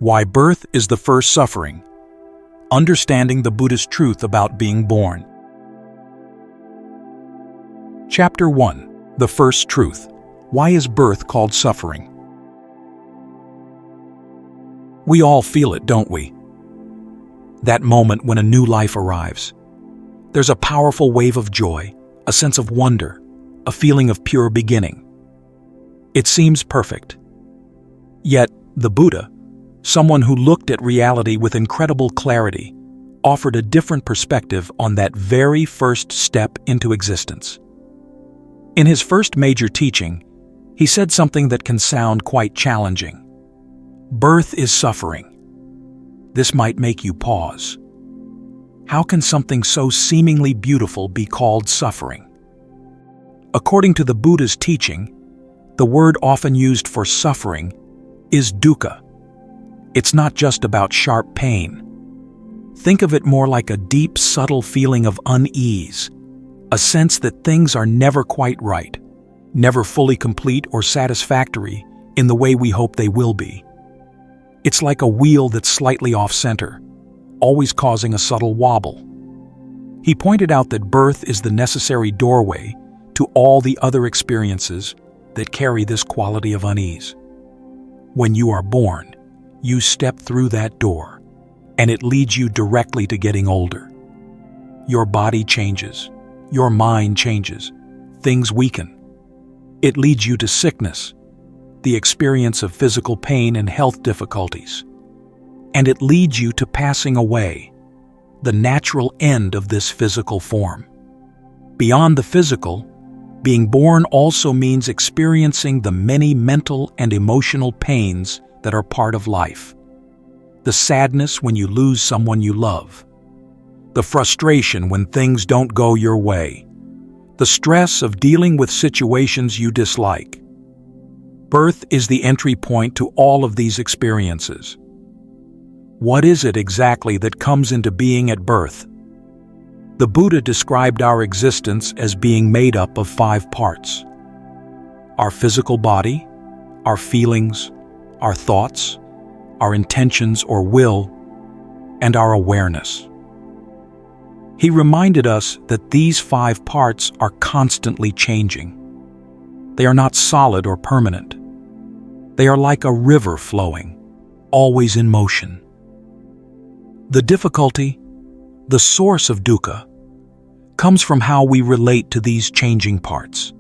Why birth is the first suffering. Understanding the Buddhist truth about being born. Chapter 1. The First Truth. Why is birth called suffering? We all feel it, don't we? That moment when a new life arrives. There's a powerful wave of joy, a sense of wonder, a feeling of pure beginning. It seems perfect. Yet, the Buddha, someone who looked at reality with incredible clarity, offered a different perspective on that very first step into existence. In his first major teaching, he said something that can sound quite challenging. Birth is suffering. This might make you pause. How can something so seemingly beautiful be called suffering? According to the Buddha's teaching, the word often used for suffering is dukkha. It's not just about sharp pain. Think of it more like a deep, subtle feeling of unease, a sense that things are never quite right, never fully complete or satisfactory in the way we hope they will be. It's like a wheel that's slightly off-center, always causing a subtle wobble. He pointed out that birth is the necessary doorway to all the other experiences that carry this quality of unease. When you are born, you step through that door, and it leads you directly to getting older. Your body changes, your mind changes, things weaken. It leads you to sickness, the experience of physical pain and health difficulties. And it leads you to passing away, the natural end of this physical form. Beyond the physical, being born also means experiencing the many mental and emotional pains that are part of life. The sadness when you lose someone you love. The frustration when things don't go your way. The stress of dealing with situations you dislike. Birth is the entry point to all of these experiences. What is it exactly that comes into being at birth? The Buddha described our existence as being made up of 5 parts. Our physical body, our feelings, our thoughts, our intentions or will, and our awareness. He reminded us that these 5 parts are constantly changing. They are not solid or permanent. They are like a river flowing, always in motion. The difficulty, the source of dukkha, comes from how we relate to these changing parts.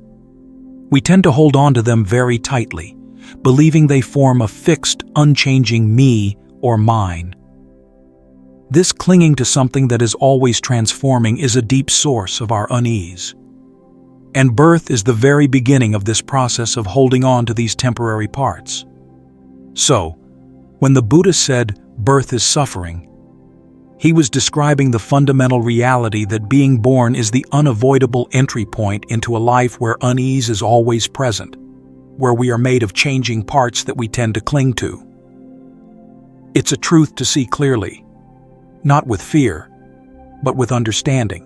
We tend to hold on to them very tightly, believing they form a fixed, unchanging me or mine. This clinging to something that is always transforming is a deep source of our unease. And birth is the very beginning of this process of holding on to these temporary parts. So, when the Buddha said birth is suffering, he was describing the fundamental reality that being born is the unavoidable entry point into a life where unease is always present, where we are made of changing parts that we tend to cling to. It's a truth to see clearly, not with fear, but with understanding.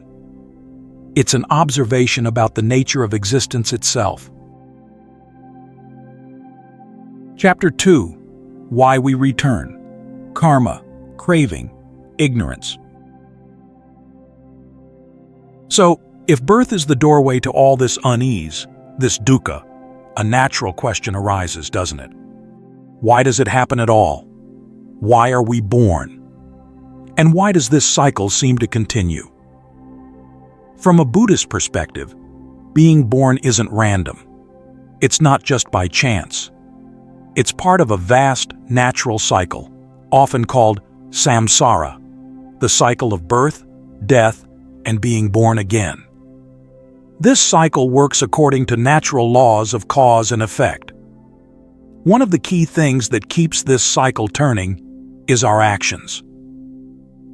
It's an observation about the nature of existence itself. Chapter 2. Why we return. Karma, craving, ignorance. So, if birth is the doorway to all this unease, this dukkha, a natural question arises, doesn't it? Why does it happen at all? Why are we born? And why does this cycle seem to continue? From a Buddhist perspective, being born isn't random. It's not just by chance. It's part of a vast, natural cycle, often called Samsara, the cycle of birth, death, and being born again. This cycle works according to natural laws of cause and effect. One of the key things that keeps this cycle turning is our actions.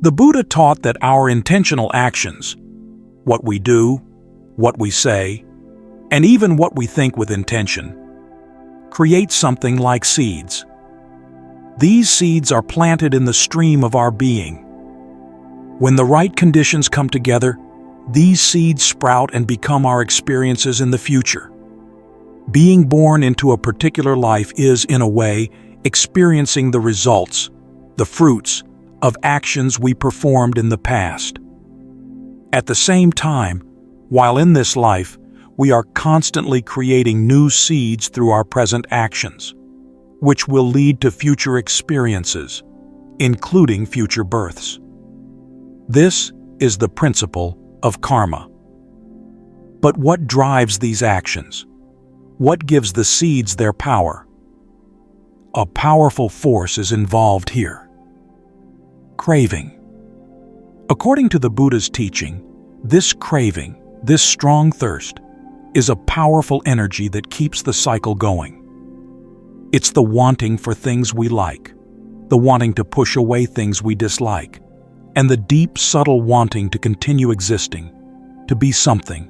The Buddha taught that our intentional actions, what we do, what we say, and even what we think with intention, create something like seeds. These seeds are planted in the stream of our being. When the right conditions come together, these seeds sprout and become our experiences in the future. Being born into a particular life is, in a way, experiencing the results, the fruits, of actions we performed in the past. At the same time, while in this life, we are constantly creating new seeds through our present actions, which will lead to future experiences, including future births. This is the principle of karma. But what drives these actions? What gives the seeds their power? A powerful force is involved here. Craving. According to the Buddha's teaching, this craving, this strong thirst, is a powerful energy that keeps the cycle going. It's the wanting for things we like, the wanting to push away things we dislike, and the deep, subtle wanting to continue existing, to be something,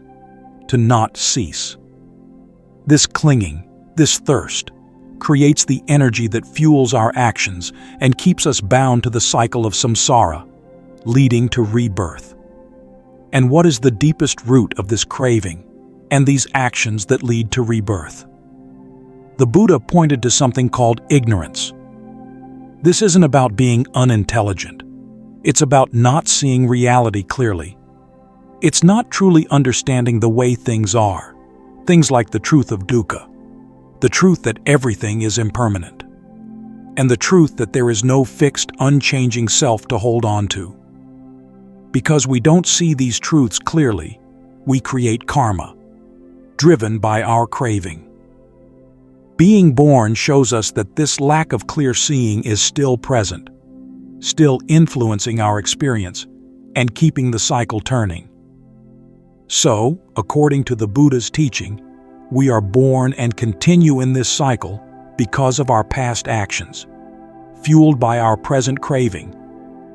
to not cease. This clinging, this thirst, creates the energy that fuels our actions and keeps us bound to the cycle of samsara, leading to rebirth. And what is the deepest root of this craving and these actions that lead to rebirth? The Buddha pointed to something called ignorance. This isn't about being unintelligent. It's about not seeing reality clearly. It's not truly understanding the way things are, things like the truth of dukkha, the truth that everything is impermanent, and the truth that there is no fixed, unchanging self to hold on to. Because we don't see these truths clearly, we create karma, driven by our craving. Being born shows us that this lack of clear seeing is still present, still influencing our experience and keeping the cycle turning. So, according to the Buddha's teaching, we are born and continue in this cycle because of our past actions, fueled by our present craving,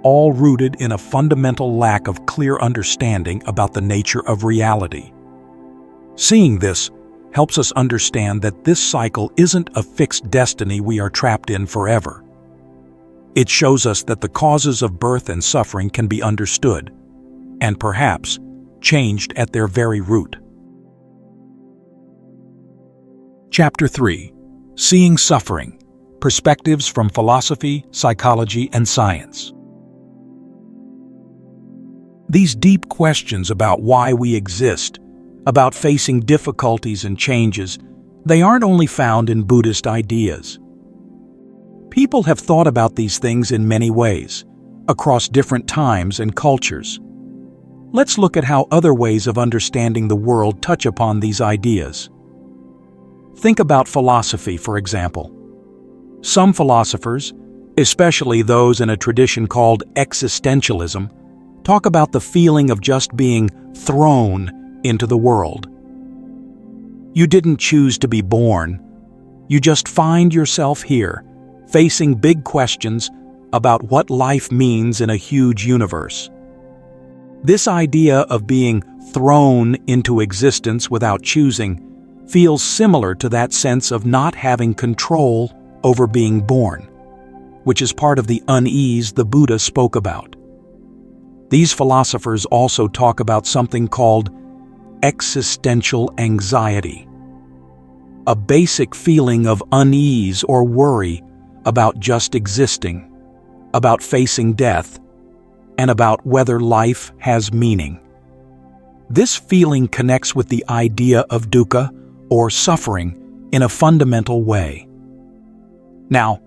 all rooted in a fundamental lack of clear understanding about the nature of reality. Seeing this helps us understand that this cycle isn't a fixed destiny we are trapped in forever. It shows us that the causes of birth and suffering can be understood, and perhaps changed at their very root. Chapter 3. Seeing Suffering. Perspectives from Philosophy, Psychology, and Science. These deep questions about why we exist, about facing difficulties and changes, they aren't only found in Buddhist ideas. People have thought about these things in many ways, across different times and cultures. Let's look at how other ways of understanding the world touch upon these ideas. Think about philosophy, for example. Some philosophers, especially those in a tradition called existentialism, talk about the feeling of just being thrown into the world. You didn't choose to be born. You just find yourself here, facing big questions about what life means in a huge universe. This idea of being thrown into existence without choosing feels similar to that sense of not having control over being born, which is part of the unease the Buddha spoke about. These philosophers also talk about something called existential anxiety, a basic feeling of unease or worry about just existing, about facing death, and about whether life has meaning. This feeling connects with the idea of dukkha, or suffering, in a fundamental way. Now,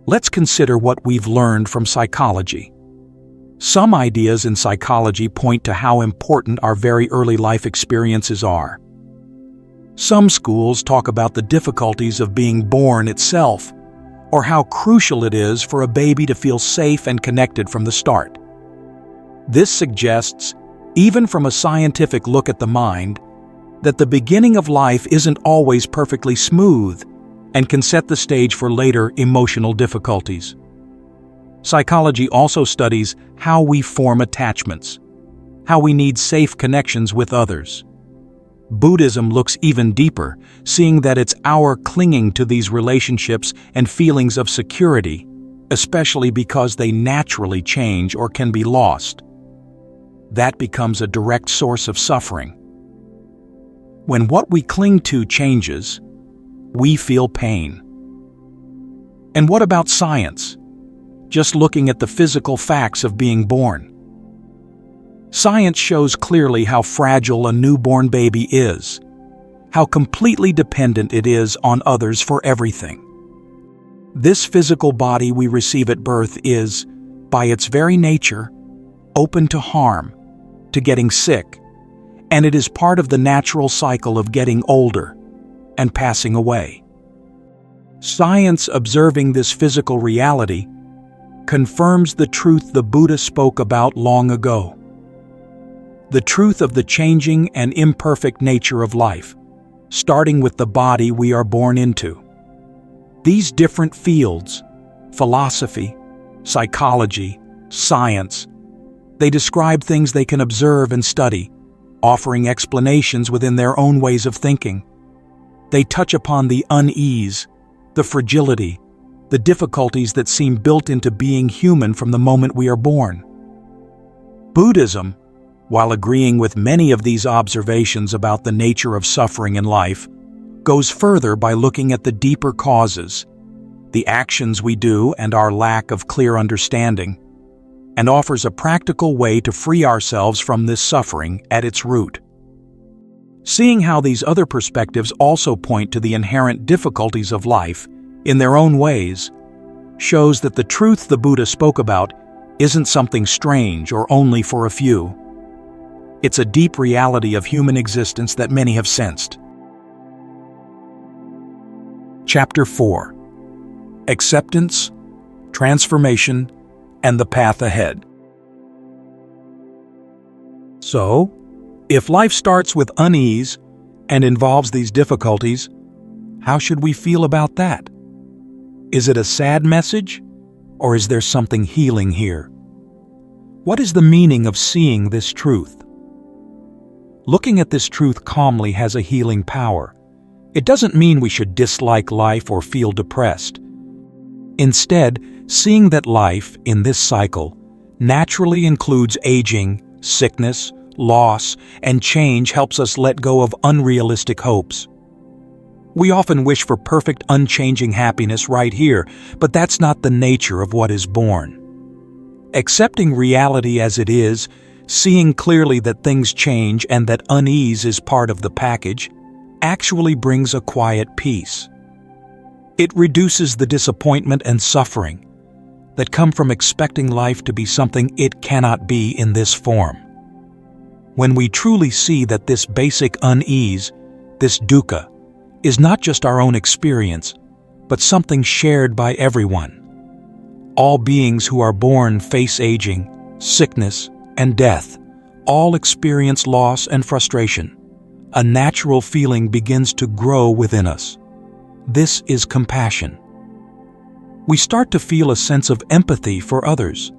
let's consider what we've learned from psychology. Some ideas in psychology point to how important our very early life experiences are. Some schools talk about the difficulties of being born itself, or how crucial it is for a baby to feel safe and connected from the start. This suggests, even from a scientific look at the mind, that the beginning of life isn't always perfectly smooth and can set the stage for later emotional difficulties. Psychology also studies how we form attachments, how we need safe connections with others. Buddhism looks even deeper, seeing that it's our clinging to these relationships and feelings of security, especially because they naturally change or can be lost. That becomes a direct source of suffering. When what we cling to changes, we feel pain. And what about science? Just looking at the physical facts of being born. Science shows clearly how fragile a newborn baby is, how completely dependent it is on others for everything. This physical body we receive at birth is, by its very nature, open to harm, to getting sick, and it is part of the natural cycle of getting older and passing away. Science, observing this physical reality, confirms the truth the Buddha spoke about long ago. The truth of the changing and imperfect nature of life, starting with the body we are born into. These different fields, philosophy, psychology, science, they describe things they can observe and study, offering explanations within their own ways of thinking. They touch upon the unease, the fragility, the difficulties that seem built into being human from the moment we are born. Buddhism, while agreeing with many of these observations about the nature of suffering in life, goes further by looking at the deeper causes, the actions we do and our lack of clear understanding, and offers a practical way to free ourselves from this suffering at its root. Seeing how these other perspectives also point to the inherent difficulties of life in their own ways shows that the truth the Buddha spoke about isn't something strange or only for a few. It's a deep reality of human existence that many have sensed. Chapter 4: Acceptance, Transformation, and the Path Ahead. So, if life starts with unease and involves these difficulties, how should we feel about that? Is it a sad message, or is there something healing here? What is the meaning of seeing this truth? Looking at this truth calmly has a healing power. It doesn't mean we should dislike life or feel depressed. Instead, seeing that life, in this cycle, naturally includes aging, sickness, loss, and change helps us let go of unrealistic hopes. We often wish for perfect, unchanging happiness right here, but that's not the nature of what is born. Accepting reality as it is, seeing clearly that things change and that unease is part of the package, actually brings a quiet peace. It reduces the disappointment and suffering that come from expecting life to be something it cannot be in this form. When we truly see that this basic unease, this dukkha, is not just our own experience, but something shared by everyone. All beings who are born face aging, sickness, and death. All experience loss and frustration. A natural feeling begins to grow within us. This is compassion. We start to feel a sense of empathy for others.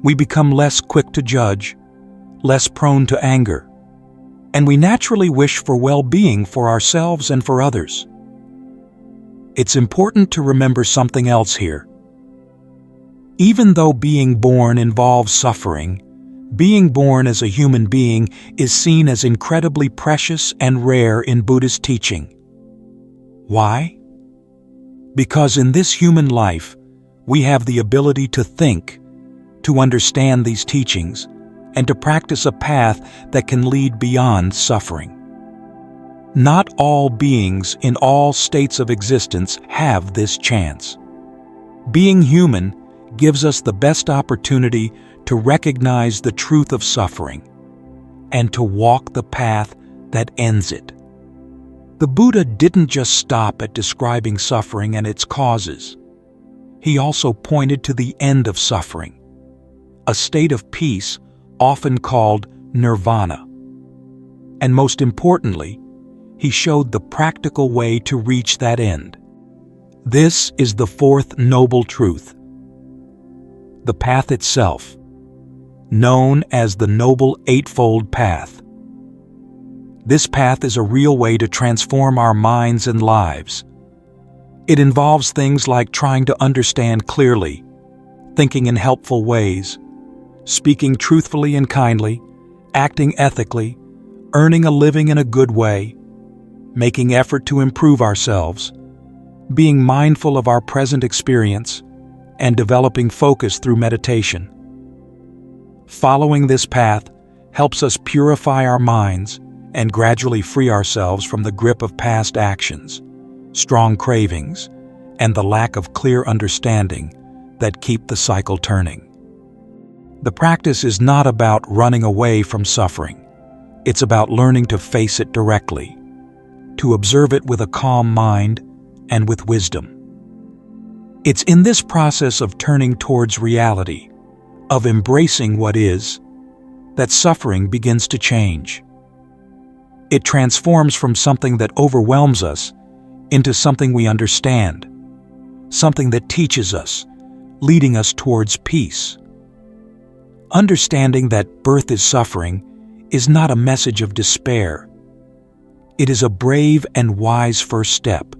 We become less quick to judge, less prone to anger, and we naturally wish for well-being for ourselves and for others. It's important to remember something else here. Even though being born involves suffering, being born as a human being is seen as incredibly precious and rare in Buddhist teaching. Why? Because in this human life, we have the ability to think, to understand these teachings, and to practice a path that can lead beyond suffering. Not all beings in all states of existence have this chance. Being human gives us the best opportunity to recognize the truth of suffering and to walk the path that ends it. The Buddha didn't just stop at describing suffering and its causes. He also pointed to the end of suffering, a state of peace often called nirvana. And most importantly, he showed the practical way to reach that end. This is the fourth noble truth. The path itself, known as the Noble Eightfold Path. This path is a real way to transform our minds and lives. It involves things like trying to understand clearly, thinking in helpful ways, speaking truthfully and kindly, acting ethically, earning a living in a good way, making effort to improve ourselves, being mindful of our present experience, and developing focus through meditation. Following this path helps us purify our minds and gradually free ourselves from the grip of past actions, strong cravings, and the lack of clear understanding that keep the cycle turning. The practice is not about running away from suffering. It's about learning to face it directly, to observe it with a calm mind and with wisdom. It's in this process of turning towards reality, of embracing what is, that suffering begins to change. It transforms from something that overwhelms us into something we understand, something that teaches us, leading us towards peace. Understanding that birth is suffering is not a message of despair. It is a brave and wise first step.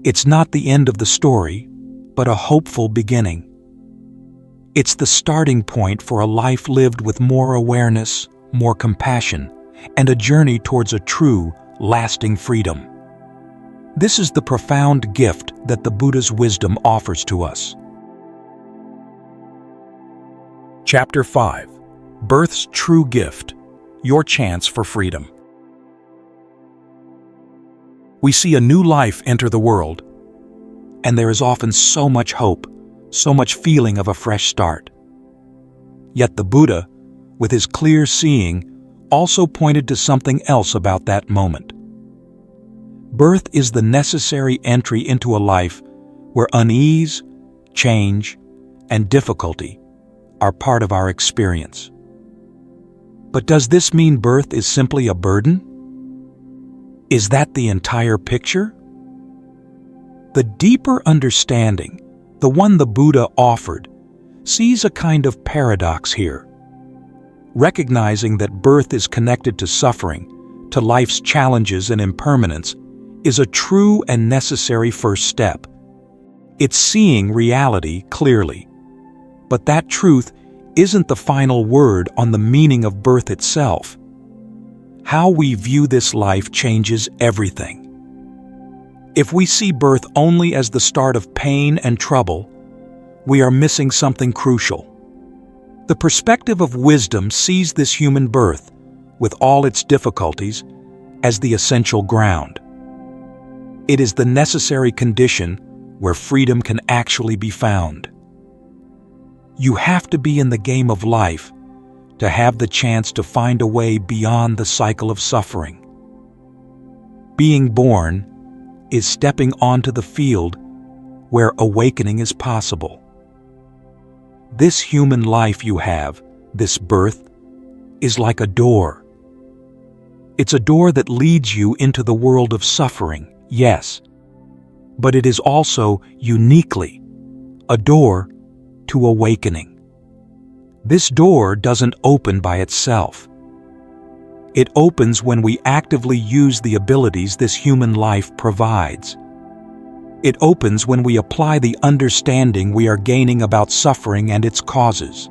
It's not the end of the story, but a hopeful beginning. It's the starting point for a life lived with more awareness, more compassion, and a journey towards a true, lasting freedom. This is the profound gift that the Buddha's wisdom offers to us. Chapter 5. Birth's True Gift, Your Chance for Freedom. We see a new life enter the world, and there is often so much hope, so much feeling of a fresh start. Yet the Buddha, with his clear seeing, also pointed to something else about that moment. Birth is the necessary entry into a life where unease, change, and difficulty are part of our experience. But does this mean birth is simply a burden? Is that the entire picture? The deeper understanding, the one the Buddha offered, sees a kind of paradox here. Recognizing that birth is connected to suffering, to life's challenges and impermanence, is a true and necessary first step. It's seeing reality clearly. But that truth isn't the final word on the meaning of birth itself. How we view this life changes everything. If we see birth only as the start of pain and trouble, we are missing something crucial. The perspective of wisdom sees this human birth, with all its difficulties, as the essential ground. It is the necessary condition where freedom can actually be found. You have to be in the game of life to have the chance to find a way beyond the cycle of suffering. Being born is stepping onto the field where awakening is possible. This human life you have, this birth, is like a door. It's a door that leads you into the world of suffering, yes, but it is also uniquely a door to awakening. This door doesn't open by itself. It opens when we actively use the abilities this human life provides. It opens when we apply the understanding we are gaining about suffering and its causes.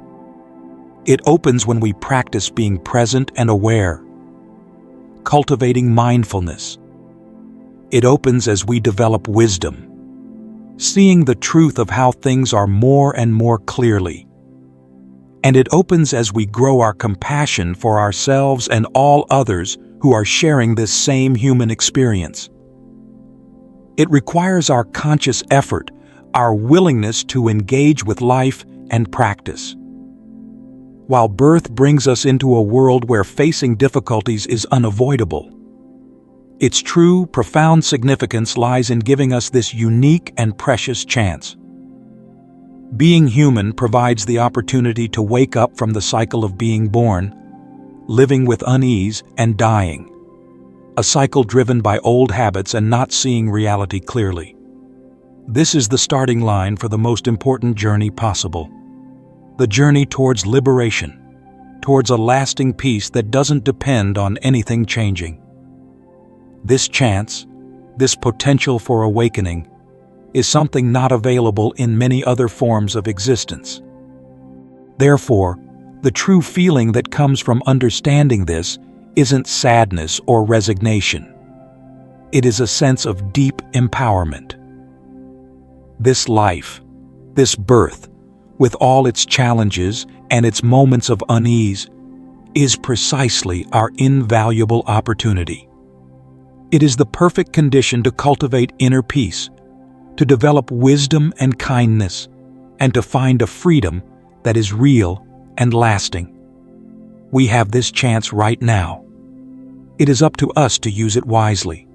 It opens when we practice being present and aware, cultivating mindfulness. It opens as we develop wisdom, seeing the truth of how things are more and more clearly. And it opens as we grow our compassion for ourselves and all others who are sharing this same human experience. It requires our conscious effort, our willingness to engage with life and practice. While birth brings us into a world where facing difficulties is unavoidable, its true, profound significance lies in giving us this unique and precious chance. Being human provides the opportunity to wake up from the cycle of being born, living with unease, and dying. A cycle driven by old habits and not seeing reality clearly. This is the starting line for the most important journey possible. The journey towards liberation, towards a lasting peace that doesn't depend on anything changing. This chance, this potential for awakening, is something not available in many other forms of existence. Therefore, the true feeling that comes from understanding this isn't sadness or resignation. It is a sense of deep empowerment. This life, this birth, with all its challenges and its moments of unease, is precisely our invaluable opportunity. It is the perfect condition to cultivate inner peace, to develop wisdom and kindness, and to find a freedom that is real and lasting. We have this chance right now. It is up to us to use it wisely.